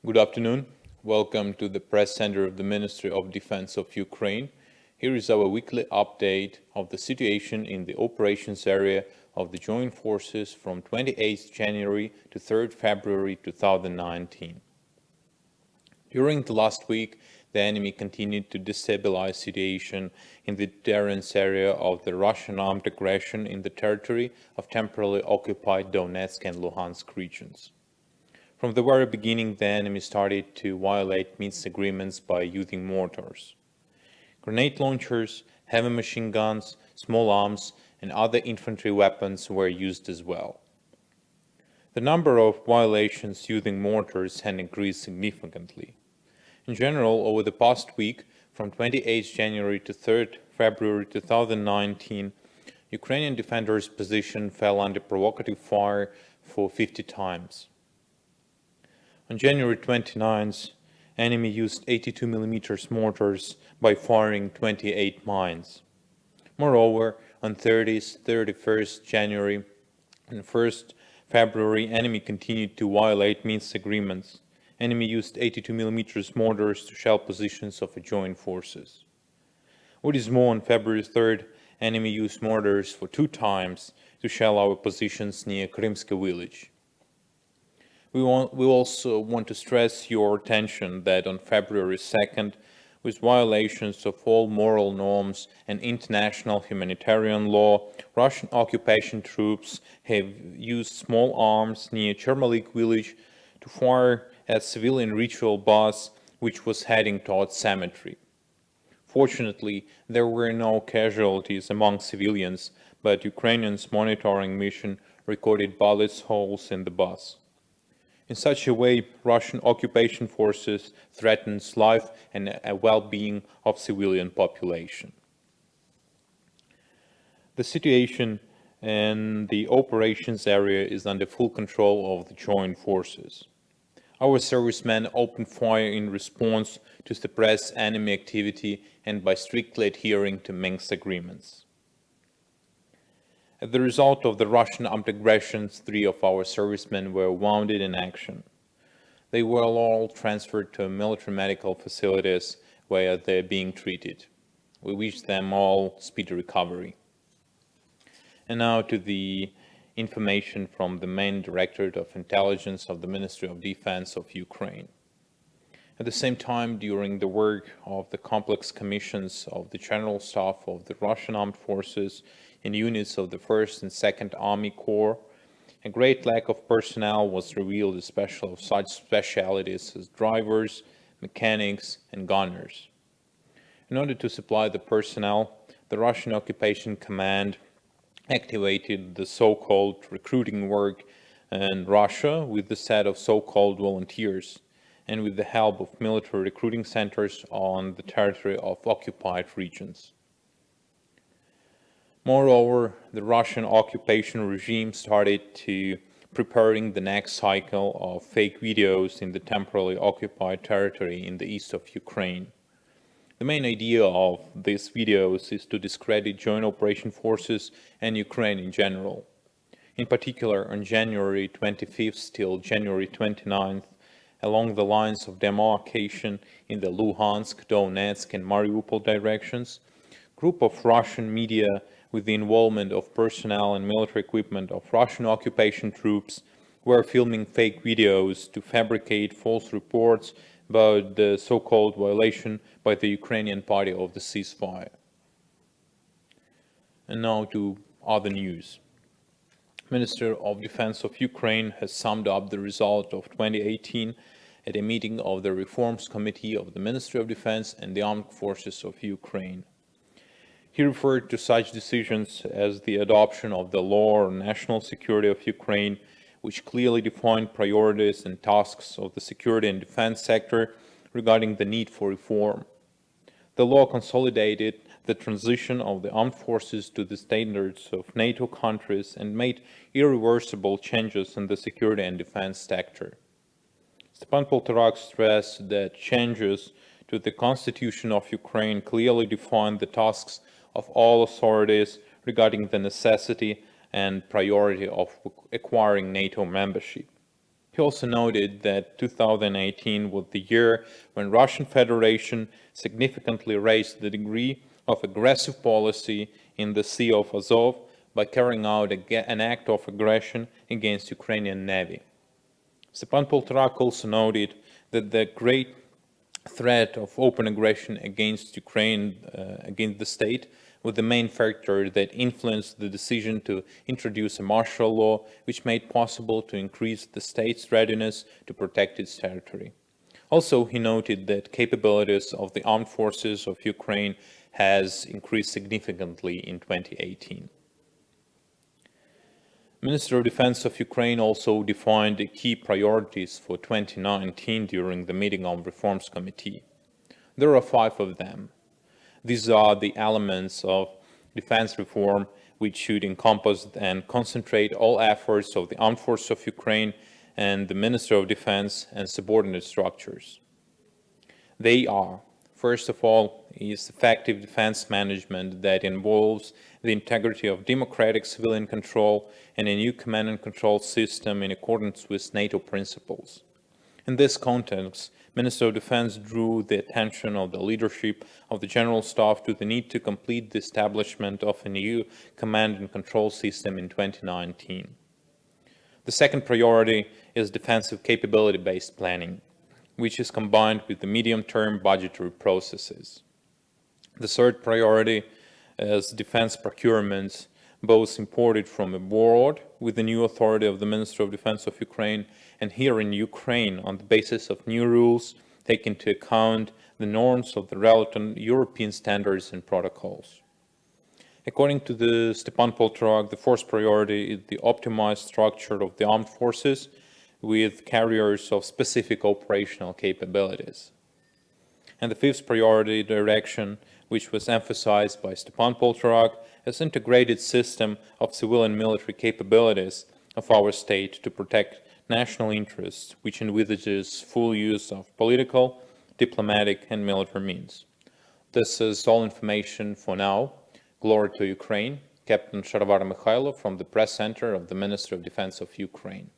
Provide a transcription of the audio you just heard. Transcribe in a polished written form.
Good afternoon. Welcome to the press center of the Ministry of Defense of Ukraine. Here is our weekly update of the situation in the operations area of the Joint Forces from 28 January to 3 February 2019. During the last week, the enemy continued to destabilize situation in the deterrence area of the Russian armed aggression in the territory of temporarily occupied Donetsk and Luhansk regions. From the very beginning, the enemy started to violate Minsk agreements by using mortars. Grenade launchers, heavy machine guns, small arms, and other infantry weapons were used as well. The number of violations using mortars had increased significantly. In general, over the past week, from 28 January to 3 February 2019, Ukrainian defenders' position fell under provocative fire for 50 times. On January 29th, enemy used 82mm mortars by firing 28 mines. Moreover, on 30th, 31st January and 1st February, enemy continued to violate Minsk agreements. Enemy used 82mm mortars to shell positions of joint forces. What is more, on February 3rd, enemy used mortars for 2 times to shell our positions near Krymska village. We also want to stress your attention that on February 2nd, with violations of all moral norms and international humanitarian law, Russian occupation troops have used small arms near Chermalik village to fire at civilian ritual bus which was heading towards cemetery. Fortunately, there were no casualties among civilians, but Ukrainians' monitoring mission recorded bullet holes in the bus. In such a way, Russian occupation forces threatens life and well-being of civilian population. The situation in the operations area is under full control of the joint forces. Our servicemen opened fire in response to suppress enemy activity and by strictly adhering to Minsk agreements. As the result of the Russian armed aggressions, 3 of our servicemen were wounded in action. They were all transferred to military medical facilities where they are being treated. We wish them all speedy recovery. And now to the information from the main Directorate of Intelligence of the Ministry of Defense of Ukraine. At the same time, during the work of the complex commissions of the General Staff of the Russian Armed Forces and units of the 1st and 2nd Army Corps, a great lack of personnel was revealed, especially of such specialties as drivers, mechanics, and gunners. In order to supply the personnel, the Russian Occupation Command activated the so-called recruiting work in Russia with the set of so-called volunteers and with the help of military recruiting centers on the territory of occupied regions. Moreover, the Russian occupation regime started to preparing the next cycle of fake videos in the temporarily occupied territory in the east of Ukraine. The main idea of these videos is to discredit joint operation forces and Ukraine in general. In particular, on January 25th till January 29th, along the lines of demarcation in the Luhansk, Donetsk, and Mariupol directions, a group of Russian media with the involvement of personnel and military equipment of Russian occupation troops were filming fake videos to fabricate false reports about the so-called violation by the Ukrainian party of the ceasefire. And now to other news. Minister of Defense of Ukraine has summed up the result of 2018 at a meeting of the Reforms Committee of the Ministry of Defense and the Armed Forces of Ukraine. He referred to such decisions as the adoption of the Law on National Security of Ukraine, which clearly defined priorities and tasks of the security and defense sector regarding the need for reform. The law consolidated the transition of the armed forces to the standards of NATO countries and made irreversible changes in the security and defense sector. Stepan Poltorak stressed that changes to the Constitution of Ukraine clearly define the tasks of all authorities regarding the necessity and priority of acquiring NATO membership. He also noted that 2018 was the year when Russian Federation significantly raised the degree of aggressive policy in the Sea of Azov by carrying out an act of aggression against Ukrainian Navy. Stepan Poltorak also noted that the great threat of open aggression against Ukraine, against the state, was the main factor that influenced the decision to introduce a martial law, which made possible to increase the state's readiness to protect its territory. Also, he noted that capabilities of the armed forces of Ukraine has increased significantly in 2018. Minister of Defense of Ukraine also defined the key priorities for 2019 during the meeting of Reforms Committee. There are 5 of them. These are the elements of defense reform which should encompass and concentrate all efforts of the Armed Forces of Ukraine and the Minister of Defense and subordinate structures. They are, first of all, is effective defense management that involves the integrity of democratic civilian control and a new command and control system in accordance with NATO principles. In this context, Minister of Defense drew the attention of the leadership of the General Staff to the need to complete the establishment of a new command and control system in 2019. The second priority is defensive capability-based planning, which is combined with the medium-term budgetary processes. The third priority is defense procurements, both imported from abroad with the new authority of the Minister of Defense of Ukraine and here in Ukraine on the basis of new rules taking into account the norms of the relevant European standards and protocols. According to the Stepan Poltorak, the fourth priority is the optimized structure of the armed forces with carriers of specific operational capabilities. And the fifth priority direction, which was emphasized by Stepan Poltorak, is integrated system of civil and military capabilities of our state to protect national interests, which envisages full use of political, diplomatic, and military means. This is all information for now. Glory to Ukraine. Captain Sharvar Mikhailov from the Press Center of the Ministry of Defense of Ukraine.